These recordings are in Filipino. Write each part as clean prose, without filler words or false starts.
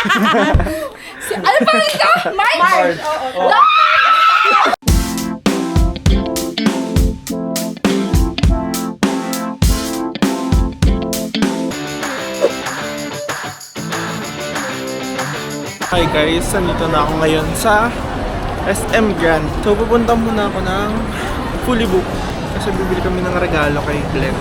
Ano pa rin ka? March? Oo. Hi guys, nandito na ako ngayon sa SM Grand. So pupunta muna ako ng fully book kasi bibili kami ng regalo kay Glenn.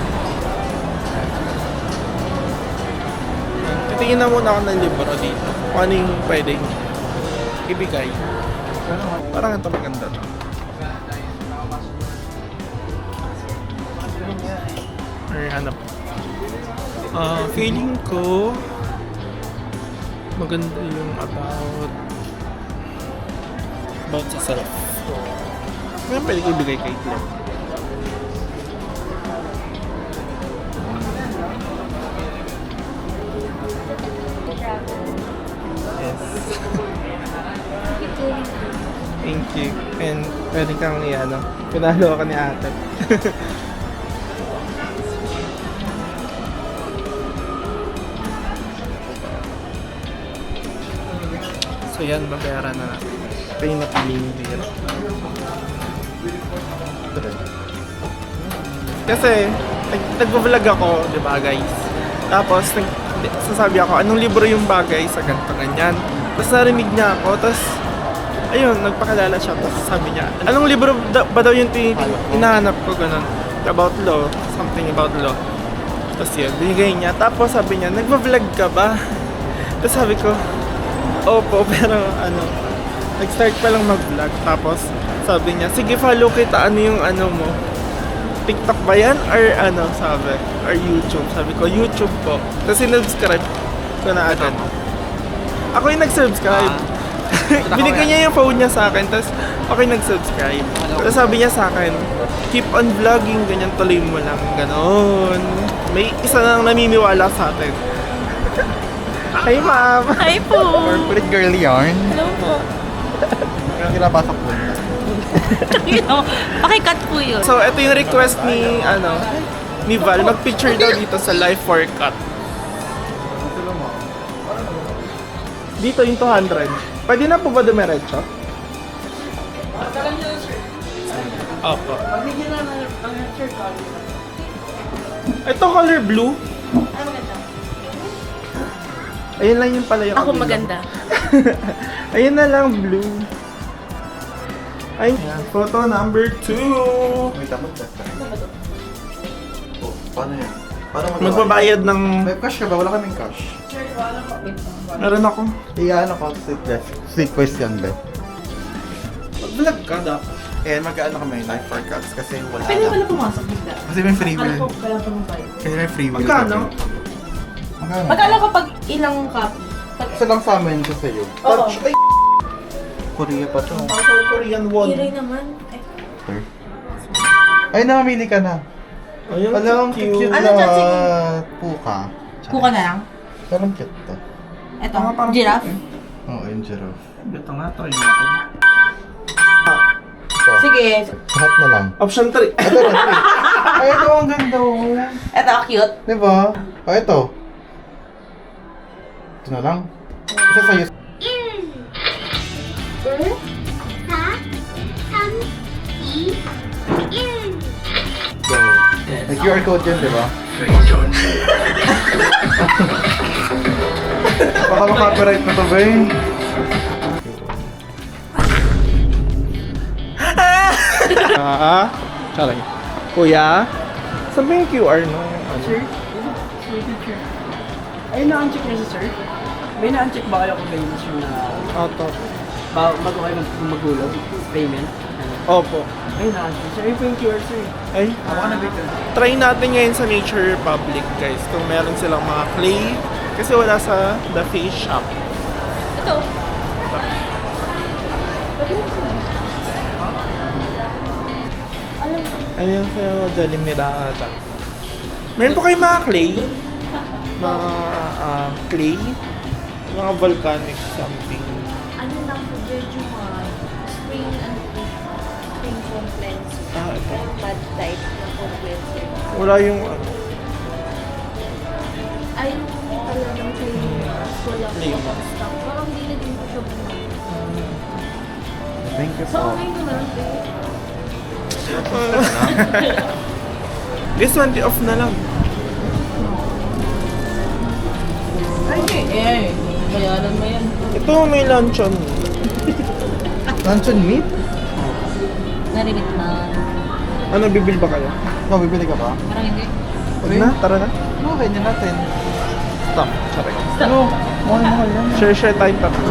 Titingin na muna ako ng libro dito kung ano yung pwedeng ibigay. Parang ito maganda to. Or hanap. Feeling ko maganda yung about sa self. Kaya pwede ko ibigay kay Glenn. Yes. Thank you. And pwede kang pinalo ka ni ate. So yan, babayaran na natin. Pay na piliin dito. Kasi, nag-vlog ako, di ba guys? Tapos, sasabi ako, anong libro yung bagay sa ganito ganyan. Tapos narinig niya ako, tapos, ayun, nagpakilala siya. Tapos sabi niya, anong libro ba daw yung hinahanap ko, ganun. About law, something about law. Tapos yun, binigay niya. Tapos sabi niya, nagva-vlog ka ba? Tapos sabi ko, opo, pero nag-start pa lang mag-vlog. Tapos sabi niya, sige follow kita, ano yung mo? TikTok ba yan? Or sabi? Or YouTube? Sabi ko, YouTube po. Tapos sinubscribe ko na agad. Ako yung nag-subscribe. Binigay niya yung phone niya sa akin, tapos ako yung nag-subscribe. Tapos sabi niya sa akin, keep on vlogging, ganyan, tuloy mo lang, ganon. May isa nang namimiwala sa atin. Hi, ma'am! Hi po! Corporate girl yarn. Hello po. Kaya kinapasok po. Pakikat po yun. So, ito yung request ni Val, mag-picture daw dito sa live for cut. Dito yung 200. Pwede na po ba dumiretso? Opo. Ito color blue. Ayun lang yung pala yung Ako kabila. maganda. Ayun na lang, blue. Ay, photo number 2. May takot ka. Paano yan? Paano Magbabayad ng... May cash ka ba? Wala kaming cash. Meron ako. Iyan ako street question ba? Mag-vlog ka dapat. Eh, mag-ano kami, life for cuts kasi wala Pwede na. pala pumasok bigla. Kasi may free will. Ano po, wala pa mong bayad. Kasi may free will. Magkano? Magkano? Magkano kapag ilang copy? Isa lang sa amin ko sa'yo. Oo. Touch. Ay, Korea pa to. South Korean won. Iray naman. Ay, namamili ka na. Ayun, Alam, cute. cute Ano na dyan, sige? puka. Kuka na lang. Parang cute to. Eto, Mga parang- giraffe. Oo, yung giraffe. Ito nga, try natin. Ito. Sige. Lahat na lang. Option 3. Ito rin. Ay, ito ang ganda. Oh. Eto, cute. Diba? Ay, ito. Ito na lang. Isa sa'yo. Go. May QR code yan, diba? Baka makapiright na to, ba eh? Sorry. Kuya? Saan ba yung QR no? Sir? Ay, na-uncheck niya si sir? May na-uncheck ba kayo kung kayo sir na Auto. bago kayo magulog? Payment? Opo. Ay, na-uncheck. Sir, ayun po yung QR sir. Ay, Ako ka na-big try natin ngayon sa Nature Republic, guys. Kung meron silang mga clay. Kasi wala sa The Face Shop. Ito. Ayun sa Dalimira ata. Meron po kayo mga clay? Mga clay? Mga volcanic something. Ano lang po, Jeju spring, spring complex. Ito. Mud type na complex. Wala yung Ay, talagang clay. wala po Lima. akong stock. Parang hindi na din po siya bumili. Thank you So, po. okay naman. This 20 off na lang. Bayaran mo yan. Ito may luncheon. Luncheon meat? Narimit na. Ano, bibil ba kayo? Ikaw, bibili ka ba? Parang hindi. Huwag na, tara na. Okay, na natin. Stop. Sorry. Ano? Mahal-mahal yan. Share tayo tatlo.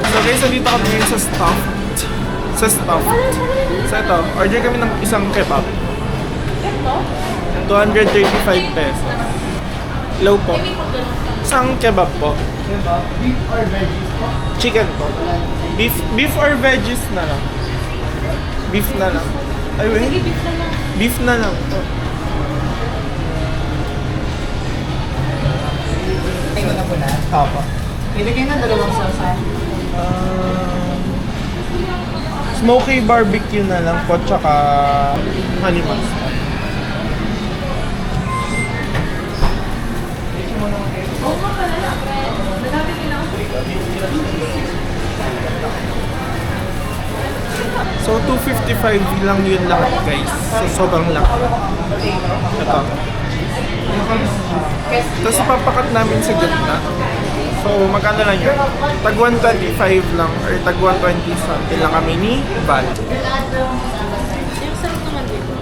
So guys, nandito kami ngayon sa stuffed. Sa stuffed. So ito, order kami ng isang kebab. 235 pesos. Low po. Isang kebab po. Beef or veggies po? Chicken po. Beef or veggies na lang. Beef na lang. Ay, wait. Beef na lang po. Tingnan na po na. Opo. Ilagay na dalawang salsa. Smoky barbecue na lang po, tsaka honey mustard. So, 255 lang yun lahat, guys. So, sobrang laki. Ito. Tapos, ipapakat namin sa gitna. So, magkano lang yun? Tag 125 lang, or tag 120 something lang kami ni Val. Yung sarap naman dito.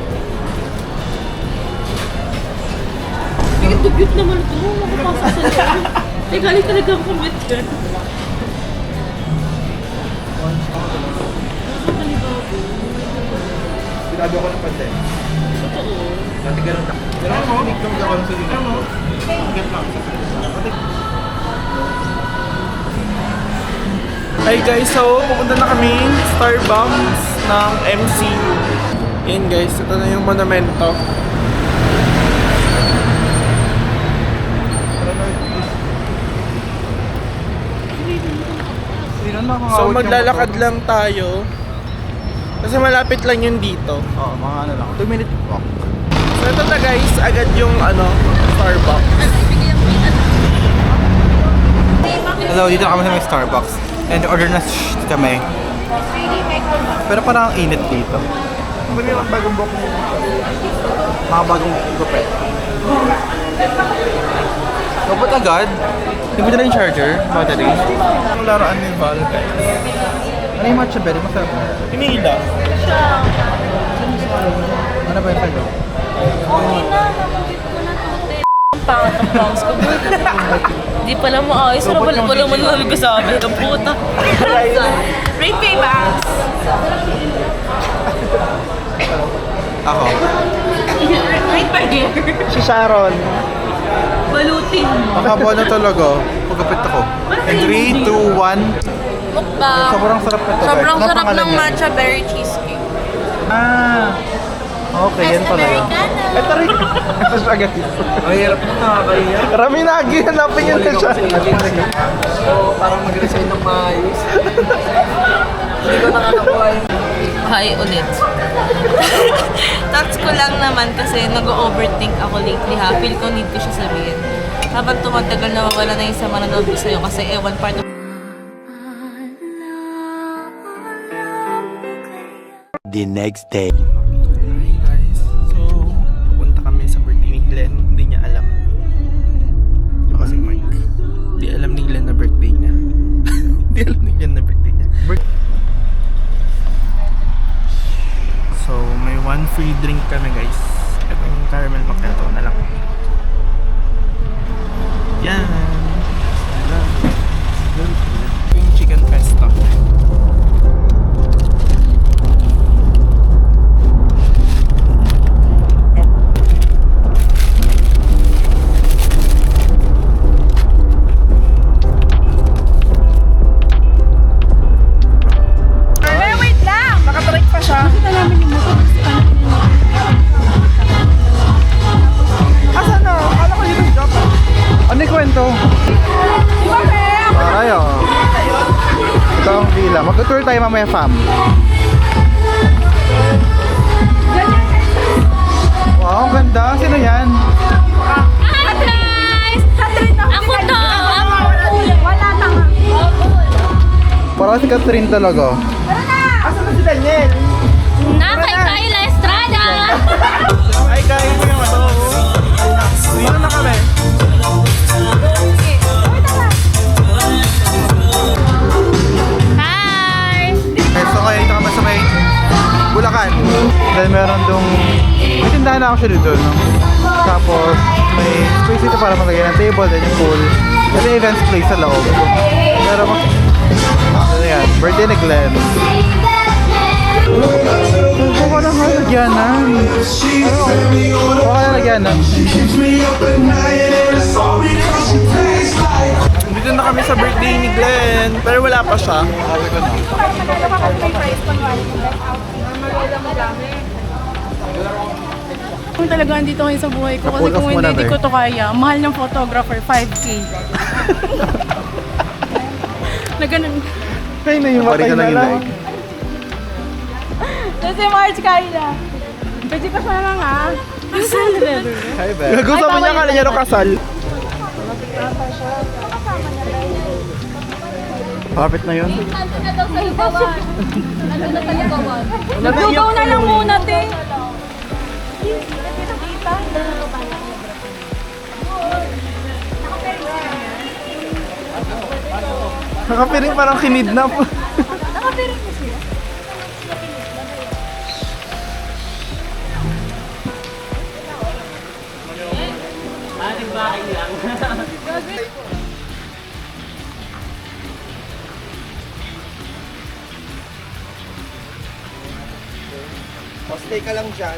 Bigit dugyot naman ito. Makapasok sa loob. Eh, galing talaga ang commit yan. Sinabi ako ng pandem. Totoo. Dati ganun lang. Pero ako, nagkamag ako ng sulit. Hanggat lang. Hi guys, so pupunta na kami Starbucks ng MCU. Yan guys, ito na yung monumento. So maglalakad lang tayo. Kasi malapit lang yun dito. Oo, mga ano lang. 2-minute walk. So ito na guys, agad yung Starbucks. Hello, dito na kami sa may Starbucks. And order na kami. Pero parang ang init dito. Ano yung bagong book mo? Mga bagong gupet. Gupet agad. Hindi mo dala yung charger, battery. Ang laruan ni Val guys. Ano yung matcha berry? Masarap mo. Hinihila. Ano ba yung sa'yo? Okay na, nabanggit ko na tote. Ang pangat ang bangs ko. Di pala mo ayos. Pero wala man lang nagkasabi. Ang puta. Rate pay bangs. Ako. Rate by here. Si Sharon. Balutin mo. Makabawa na talaga. Pagkapit ako. 3, 2, 1. Mukbang. Sobrang sarap na ito. Sobrang guys. Anong sarap pangalan ng niya? matcha berry cheesecake. Ah. Okay, yan pala yun. Ito rin. Ito siya guys. Ang hirap na nakakahiyap. Raminagi, hanapin yun na siya. So, parang mag-resign ng maayos. Hindi ko nakakakuha yung... Hi ulit. Thoughts ko lang naman kasi nag-overthink ako lately ha. Feel ko need ko siya sabihin. Habang tumatagal na mawala na yung sama na loob ko sa'yo kasi one part of The next day. Hey guys, so pupunta kami sa birthday ni Glenn. Hindi niya alam. Ako si Mike. Hindi alam ni Glenn na birthday niya. Hindi alam ni Glenn na birthday niya. So may one free drink kami guys. Ito yung caramel macchiato na lang. Yan. Yung chicken pesto. Ano yung kwento? Tayo. Ito ang villa. Mag-tour tayo mamaya, fam. Wow, ang ganda. Sino yan? Hi guys! Ako to! Baka si Catherine talaga. Asan na si Daniel? Nakay Kayla Estrada! Ay, guys, yung ano. Dito na kami. Hi! Okay, so ngayon dito kami sa may Bulacan. Then meron dong, may tindahan na actually doon, no? Tapos may space dito para maglagay ng table, then yung pool. Then yung events place sa loob. Pero ano yan, birthday ni Glenn. Baka na halagyanan. Baka na halagyanan. Dito na kami sa birthday ni Glenn. Pero wala pa siya. Kung talaga andito ngayon sa buhay ko, kasi Napull off kung mo na, hindi be. ko to kaya, mahal ng photographer, 5K. Na ganun. Kaya na yung Pari matay ka na lang lang. like. Kasi March kaya. Pwede pa siya lang ha. Hi, Beth. Gusto mo niya kala niya rin kasal. Kapit na yun. Naglugaw na lang muna, te. Nakapiring parang kinidnap. Stay ka lang dyan.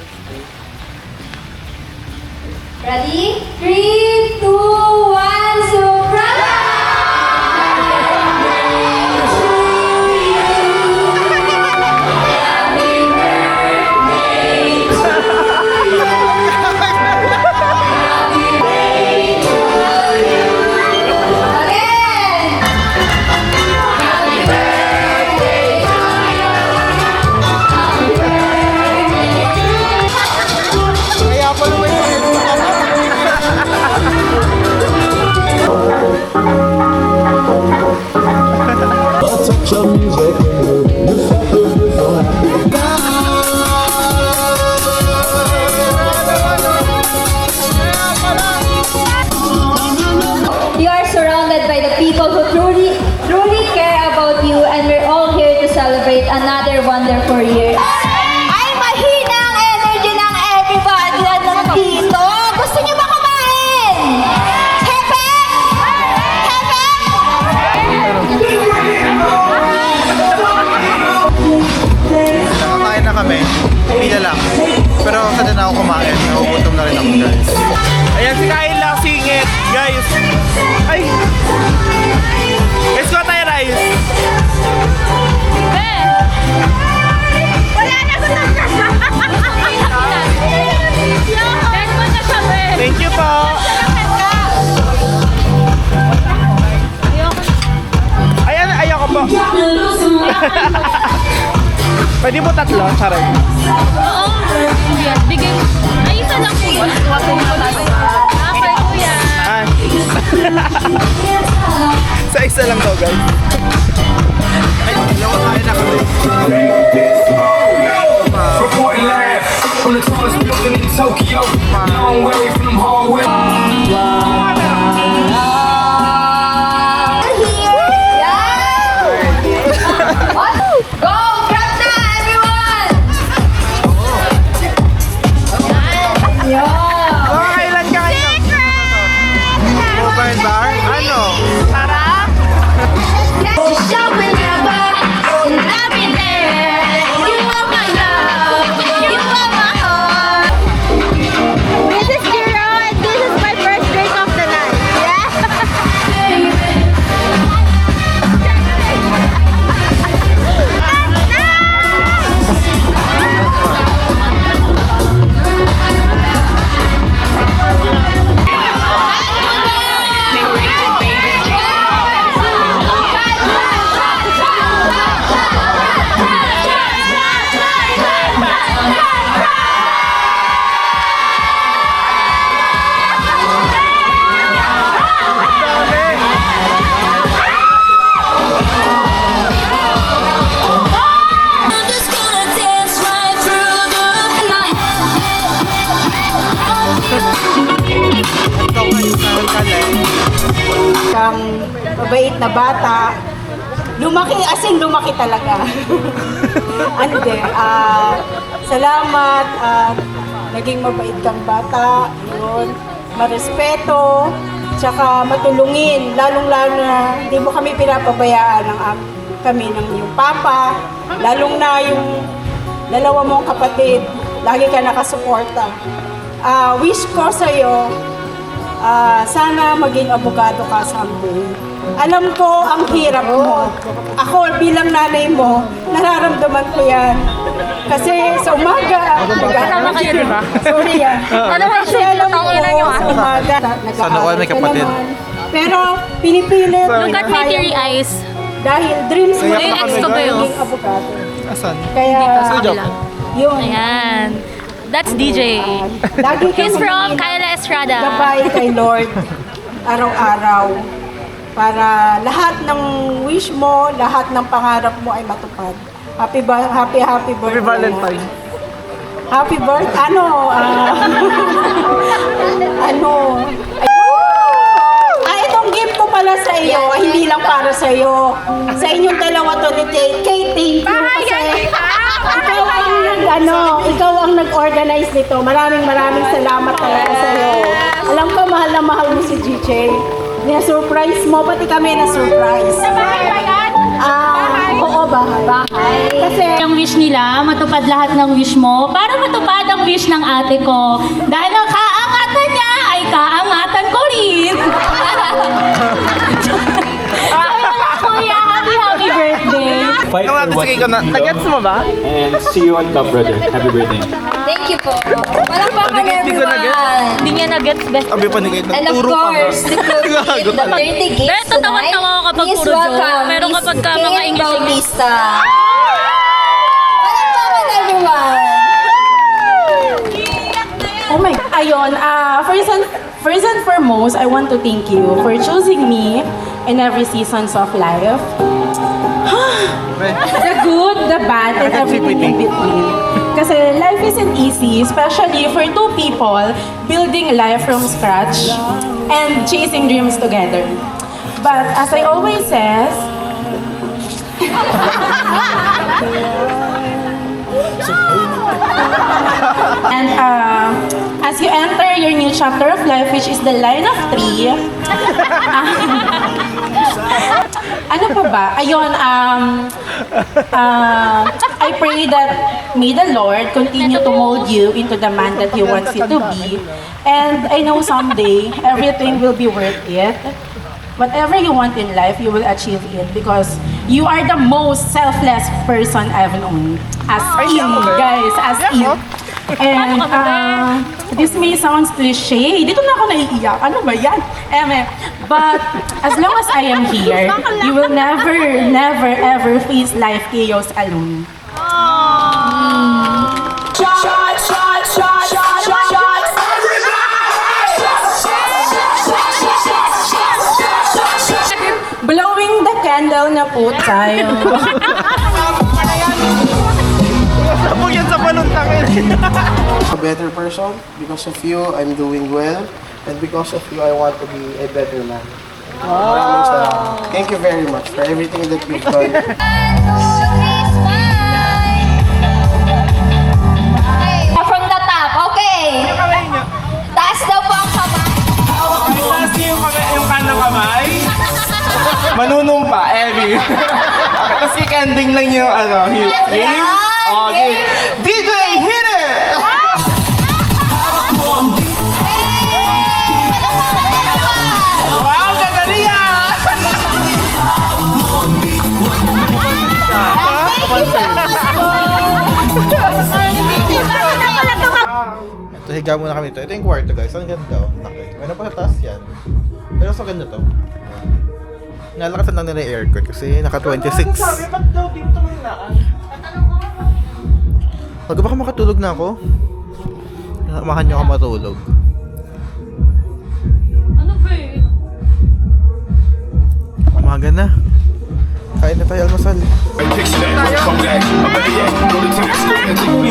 Ready? 3, 2, 1, surprise! Again! Kaya pala may You are surrounded by the people who truly care about you, and we're all here to celebrate another wonderful year. Ay, mahina ang energy ng everybody na nandito. Gusto niyo ba kumain? Hepe? Hepe? Nakakain na kami. Pila lang. Pero sa din ako kumain. Nagugutom na rin ako, guys. Ayan si Kayla singit, guys. Ay! Let's go tayo, Rice. Wala na ko na Thank you po. Ayan, ayoko po. Pwede po tatlo, saray. Oo. Bigay mo. Ay, isa lang po yun. Okay, kuya. Ah. Sa isa lang daw, guys. Ay, nakakain na kami. Reporting live from the tallest building in Tokyo. Long way from them hallways. Go! Grab na, everyone! Yeah! Kailan ka kayo? Mobile bar? Ano? Shopping in a bar, and I've been there. mabait na bata. Lumaki, as in lumaki talaga. Ano din, salamat at naging mabait kang bata. Yun, marespeto, tsaka matulungin. Lalong-lalo na hindi mo kami pinapabayaan kami ng iyong papa. Lalong na yung dalawa mong kapatid. Lagi ka nakasuporta. Wish ko sa'yo, sana maging abogado ka someday. Alam ko ang hirap mo. Ako bilang nanay mo, nararamdaman ko yan. Kasi sa umaga, Kasama kayo, di ba? sorry Ano ba Kasi alam mo, sa umaga, Sana all may ka kapatid. naman. Pero pinipilit, Look at my teary eyes. dahil dreams mo Yung ex ko ba yun? maging abogado. Asan? Kaya, Sa kabila. yun. Ayan. That's DJ. Lagi kang He's from humingi ng Kyla Estrada. gabay kay Lord araw-araw para lahat ng wish mo, lahat ng pangarap mo ay matupad. Happy birthday. Happy Valentine. Happy birthday. Itong gift ko pala sa iyo, ay hindi lang para sa iyo. Sa inyong dalawa to ni Kate. Kate, thank you kasi ikaw ang nag-organize nito. Maraming salamat talaga sa iyo. Alam ko mahal na mahal mo si GJ. Na-surprise mo, pati kami na-surprise. Oo, bahay. Kasi ang wish nila, matupad lahat ng wish mo para matupad ang wish ng ate ko. Dahil ang kaangatan niya ay kaangatan ko rin. Kuya, happy birthday. Fight Nung natin sige ko na, nag-gets mo ba? And see you on top, brother. Happy birthday. Thank you po. Palakpakan Hindi ko na-get. everyone. Hindi niya na-gets best. Sabi pa ni Kate, And of nagturo pa ba? course, the Gago talaga. 30 gifts Pero tatawa-tawa ako kapag Please puro joke. welcome Pero Miss kapag ka mga Kate English- Bautista. Palakpakan everyone. Oh my, ayun, first and foremost, I want to thank you for choosing me in every seasons of life. The good, the bad, and everything in between. Kasi life isn't easy, especially for two people building life from scratch and chasing dreams together. But as I always says, and as you enter your new chapter of life, which is the line of 3, ano pa ba? Ayun, I pray that may the Lord continue to mold you into the man that He wants you to be. And I know someday, everything will be worth it. Whatever you want in life, you will achieve it because you are the most selfless person I've known. As in, guys, as in. And this may sound cliche. Dito na ako naiiyak. Ano ba yan? But as long as I am here, you will never, ever face life chaos alone. Blowing the candle na po tayo. Sabog yan sa paluntangin. A better person. Because of you, I'm doing well. And because of you, I want to be a better man. Maraming salamat. Thank you very much for everything that you've done. From the top, okay. Taas daw po ang kamay. Taas niyo yung kanang kamay. Manunumpa, Evie. Tapos i-ending lang yung hit. Game? Okay. DJ, hit it! Wow, gagaling Ito, higa muna kami ito. Ito yung kwarto, guys. Ang ganda, oh. Laki. Meron pa sa taas yan. Pero sa ganda to. Nalakasan lang nila yung aircon kasi naka 26. Sabi, ba't daw dito manlaan? Pag baka makatulog na ako. Samahan niyo ako matulog. Ano ba eh? Umaga na. Kain na tayo almusal. Picture that. Come back. I'm better yet. Go to the school and take me.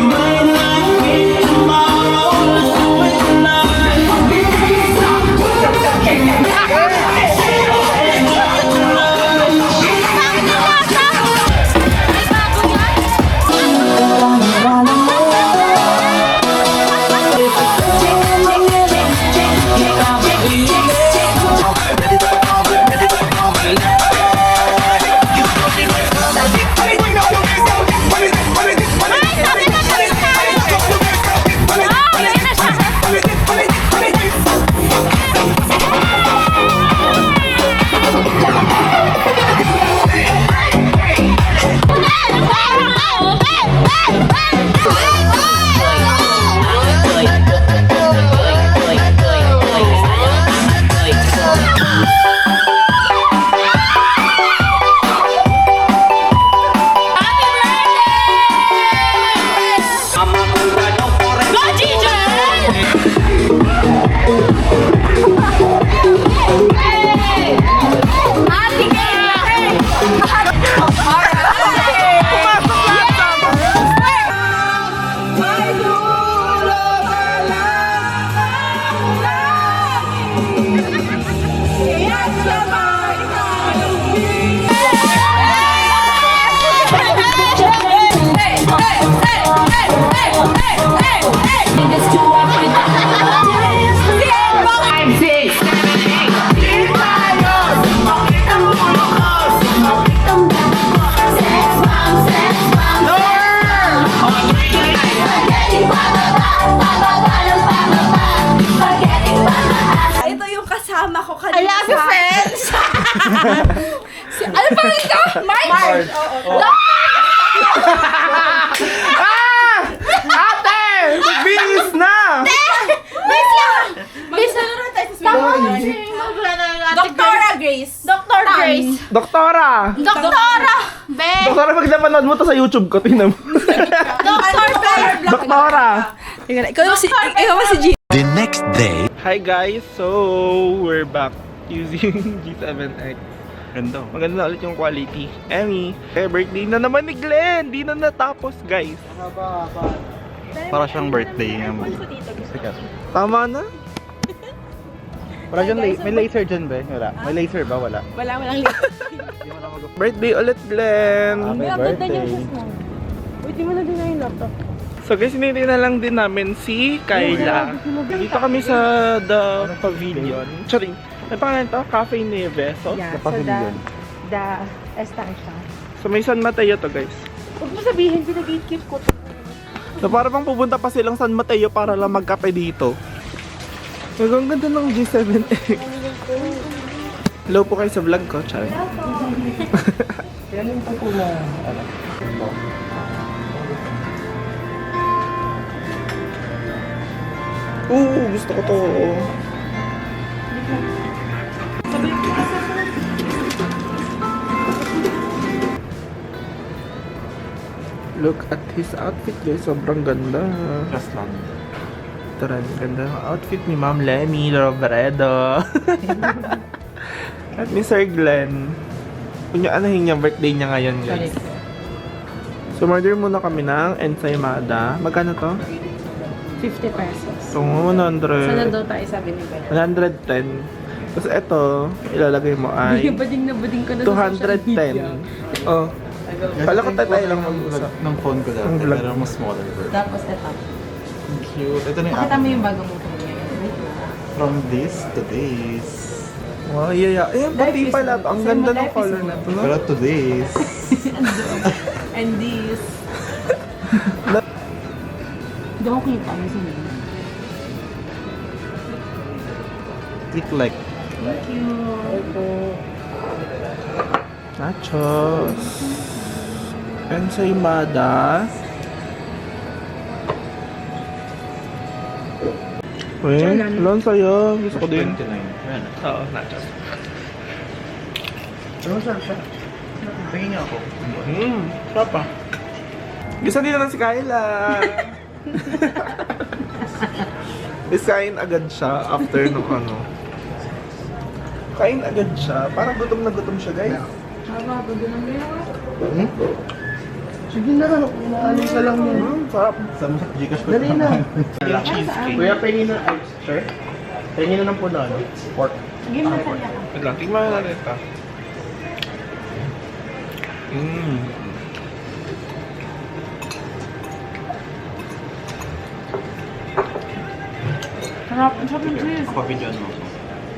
March! Ate! Bilis na! Doktora Grace. Dr. Grace. Doktora! Doktora! Doktora, pag napanood mo to sa YouTube ko, tingnan mo. Doktora! Ikaw si G. The next day. Hi guys! So, we're back using G7X. Ganda. Maganda ulit yung quality. Emmy, birthday na naman ni Glenn! Di na natapos, guys. Para siyang birthday niya. Sikat. Tama na? Wala dyan, may laser dyan ba? Wala. May laser ba? Wala. Walang Birthday ulit, Glenn! Happy birthday. Di mo na din na yung laptop. So guys, hinihintay na lang din namin si Kyla. Dito kami sa The Pavilion. Charing. Ano pangalan to? Cafe Neveso? The pavilion. The estancia. So may San Mateo to, guys. Huwag mo sabihin, pinag-keep ko to. So para bang pupunta pa silang San Mateo para lang magkape dito. Ang ganda ng G7X. Hello po kayo sa vlog ko, Charing. Yan yung po na, Gusto ko to. Look at his outfit, guys. Sobrang ganda. Just lang. Taran, ganda ng outfit ni Ma'am Lenny Robredo. At ni Sir Glenn. Kunya anahin niya, birthday niya ngayon, guys. So, order muna kami ng ensaymada. Magkano to? 50 pesos. So, 100. Sana daw tayo sabi ni Ben. 110. Tapos ito, ilalagay mo ay Bading na bading ko na sa social media. 210. Oh. Pala ko tayo lang mag-usap. Ng phone ko dati, Ang vlog. pero mas smaller version. Tapos ito. Cute. Ito na yung Pakita mo akin. yung bago mo ngayon. From this to this. Wow, yeah. Ayan, pati Life is pala. good. Ang Saan ganda mo ng life is color good? na to, no? Pero to this. And this. Hindi ko kita. Ano sa'yo? Click like. Thank you. Nachos. Ensaymada. Wait, alon sa'yo. Gusto ko din. 29. Ayan. Oo, nachos. Pero masarap siya. Tingin niyo ako. Sarap pa. Gusto din na si Kyla. Kain agad siya after nung ano. Kain agad siya. Parang gutom na gutom siya, guys. Sige na, inaalis na lang yun. Sarap. Sa Gcash ko. Dali na. Yung cheesecake. Kuya, pengi na, sir? Pengi na ng puno, ano? Pork. Sige, masaya ka. Wait lang, tingnan na natin ito. Sarap. Ang sarap ng cheese. Kapabidyoan mo.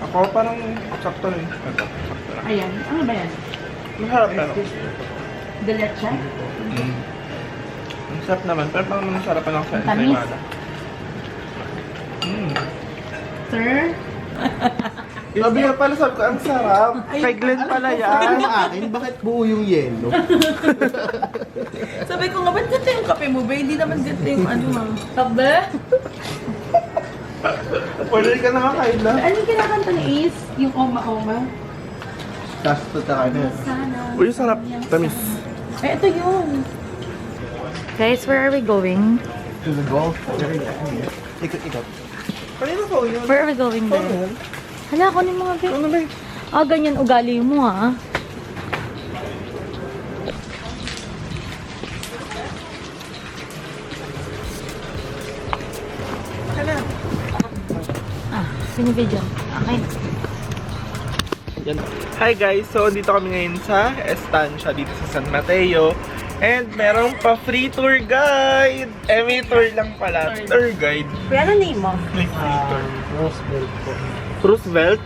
Ako parang sakto rin. Ito, sakto lang. Ayan. Ano ba yan? Masarap pero. The leche? Ang sarap naman, pero parang masarap pa lang sa Ang tamis. ensaymada. Sir? Sabi nga pala, sabi ko, ang sarap. Kay Glenn pala yan. Ano akin? Bakit buo yung yelo? Sabi ko nga, ba't ganito yung kape mo ba? Hindi naman ganito yung ano ha. Tabe? Order ka na nga, Kyla. Ano yung kinakanta ni Ace? Yung oma-oma? Tapos ito ka na. Sana. Uy, sarap. Tamis. Eh, ito yun. Guys, where are we going? To the golf. Ikot-ikot. Kanina ko yun. Where are we going there? Hala, ako ng mga Ano ba yun? ganyan ugali mo ha. Sinibidyo. Okay. Yan. Hi guys, so dito kami ngayon sa estancia dito sa San Mateo. And meron pa free tour guide. May tour lang pala. Tour guide. Kuya, ano name mo? May free tour. Roosevelt po. Roosevelt?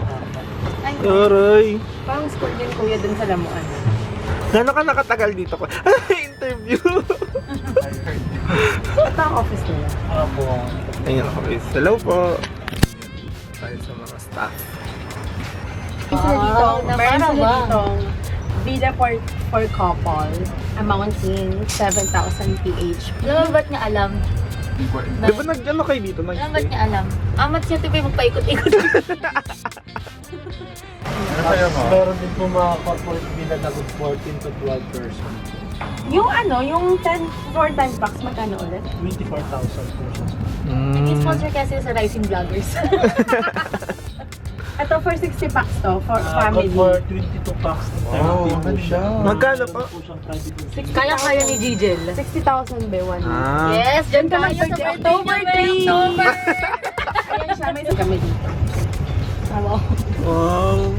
Aray. Parang school din kuya dun sa Lamuan. Gano'n ka nakatagal dito ko? Interview. Ito ang office nila. Ayun ako guys. Hello po. Tayo sa mga staff. Sila dito. Meron sila dito. Villa for couple, amounting 7,000 PH. Alam mo ba't niya alam? Di ba nag-ano kayo dito? Alam ba't niya alam? Amat siya ito magpaikot-ikot. Ano sa'yo mo? Meron din po mga corporate villa na good 14 to 12 person. Yung ano, yung 10 for 10 packs, magkano ulit? 24,000 po siya. Sponsor kasi sa Rising Vloggers. Ito for 60 packs to, for family. For 22 packs to 30 po siya. Magkano po? Po siyang private room. Kaya ni Gigel. 60,000 be one. Ah. Yes, dyan tayo sa birthday. October 3. October. Ayan siya, may kami dito. Wow. Wow.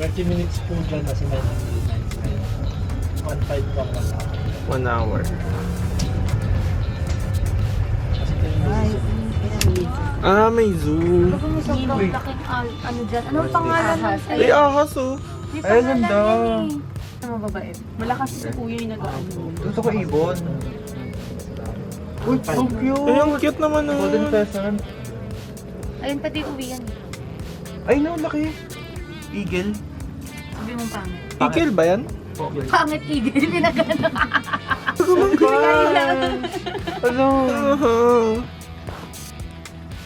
30 minutes po dyan kasi 999. 1.5 po ang 1 hour. 1 hour. Kasi ito yung Ah, may zoo. Sobrang laking ano dyan. Anong pangalan ng Ay, ahas oh. Ay, ganda. Ano babae? Malakas si kuya yung nag-ano. Gusto ko ibon. Uy, so cute. Ay, ang cute naman oh. Golden pheasant. Ayun, pati uwi yan. Ay, no, laki. Eagle. Sabi mong pangit. Ikil ba yan? Pangit igil, pinagano. Ano?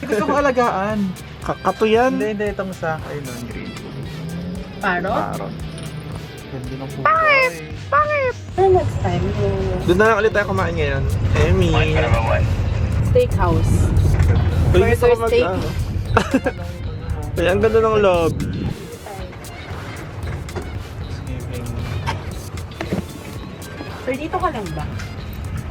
Gusto ko alagaan. Kakato yan. Hindi, itong sa, ayun, no, green. Parot? Parot. Ganda ng puto. Pangit! Next time, Doon na lang ulit tayo kumain ngayon. Emmy. steakhouse. Uy, gusto ko Burger steak. ano. Ay, ang ganda ng lobby. Sir, dito ka lang ba?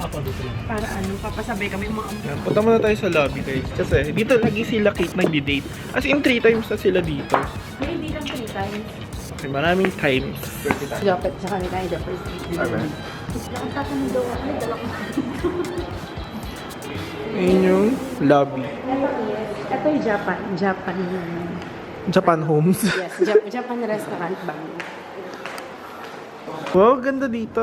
Ako dito lang. Para ano, papasabay kami mga Yan, punta muna tayo sa lobby guys. Kasi dito lagi sila Kate nagdi-date. As in 3 times na sila dito. hindi lang 3 times. Okay, maraming times. Dapat sa kanila yung the first week. Okay. Ang tatanong daw ako, may dala ko. Ayun yung lobby. Ito yung Japan. Japan Homes. Yes, Japan restaurant ba? Wow, ganda dito.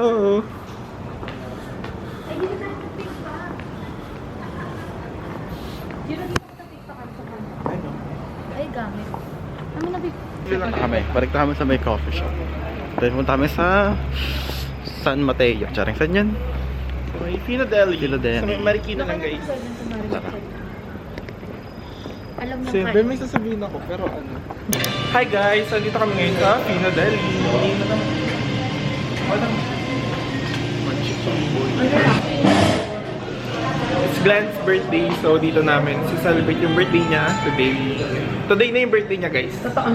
Ay, gamit. Ano na Kami, balik na kami sa may coffee shop. Then punta kami sa San Mateo. Charing, saan yan? Okay, Philadelphia. Philadelphia. Sa may Marikina lang guys. Alam mo Siyempre, may sasabihin ako, pero ano. Hi guys! Nandito kami ngayon sa Philadelphia. It's Glenn's birthday, so dito namin celebrate yung birthday niya today. Today na yung birthday niya guys. Totoo.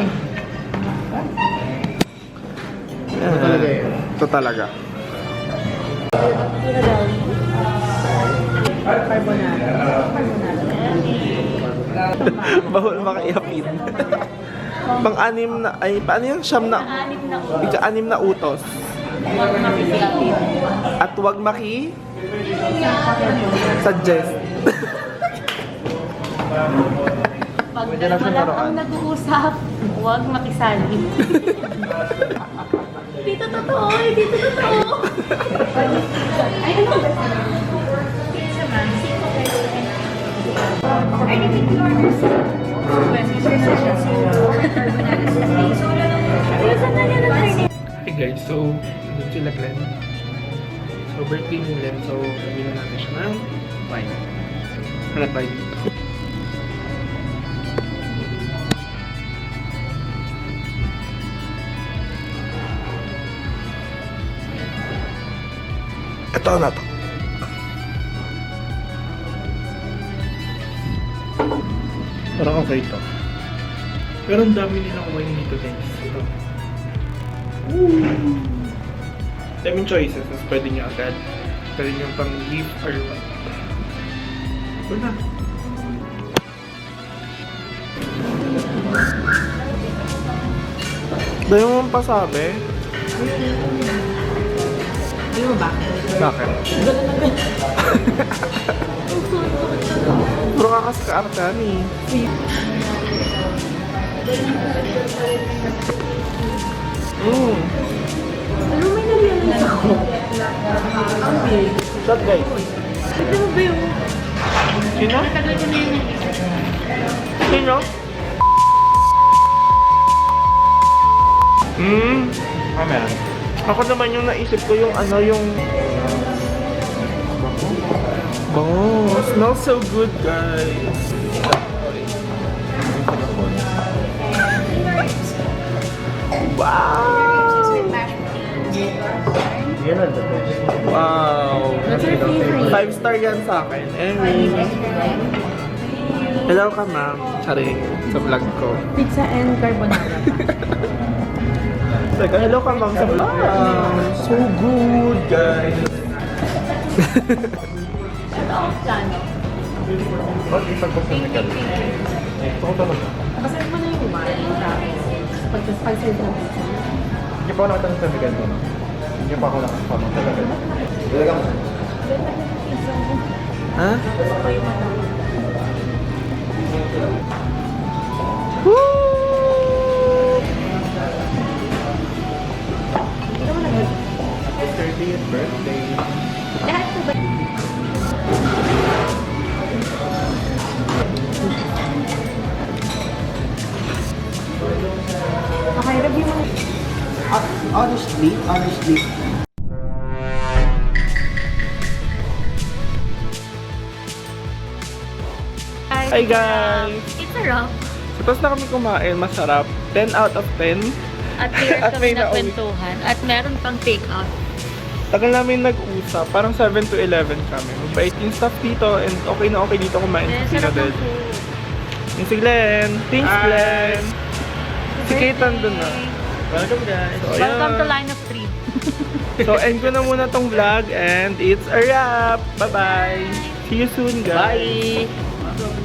Ito talaga. Bawal makaiapin. Pang-anim na, ay, paano yung siyam na, ika-anim na utos. Huwag makikilapin. At huwag suggest. Pag dalawa ang nag-uusap, huwag makisalim. Dito totoo, dito totoo. Ay, ano ba? I think you order some. Hey guys, so doon sila Glenn. So birthday ni Glenn, so nabili natin siya ng wine. Hanap tayo dito. Ito na to. Parang okay to. Pero ang dami nilang wine dito guys. Ito. Daming choices. Mas pwede nyo agad. Pwede nyo pang gift or what. Ito na. Dahil mo pasabi. Di mo ba? Bakit? Bro, kakaskaartan eh. Ano may nalianan ako? Shot guys. Tignan mo ba yung... Sino? Sino? Meron. Ako naman yung naisip ko yung ano yung... Bango. Smells so good, guys. Wow! Yan ang the best. Wow! 5-star yan sa akin. Anyway. Hello ka, ma'am. Charing. Sa vlog ko. Pizza and carbonara. Teka, hello ka, ma'am. Sa vlog. So good, guys. Ba't isagpag sa Miguel? Ito ko talaga. Basahin mo na yung kumain. Pag-send ng pizza. Hindi pa ako nakatanong sa Miguel mo. Hindi pa ako nakasama talaga. Talaga mo. Ha? His 30th birthday. Okay, review mo. Honestly, Hi, guys! It's a wrap. Tapos na kami kumain. Masarap. 10 out of 10. At clear At may kami na nauwi. kwentuhan. At meron pang take-out. Tagal namin nag-usap. Parang 7 to 11 kami. Mabait yung staff dito and okay na okay dito kumain sa Sarap Citadel. ng food. Yung si Glenn. Thanks, Glenn. Si Kate nandun na. Welcome guys. So, Welcome ayan. to Line of 3. So, end ko na muna tong vlog and it's a wrap. Bye-bye. See you soon, guys. Bye!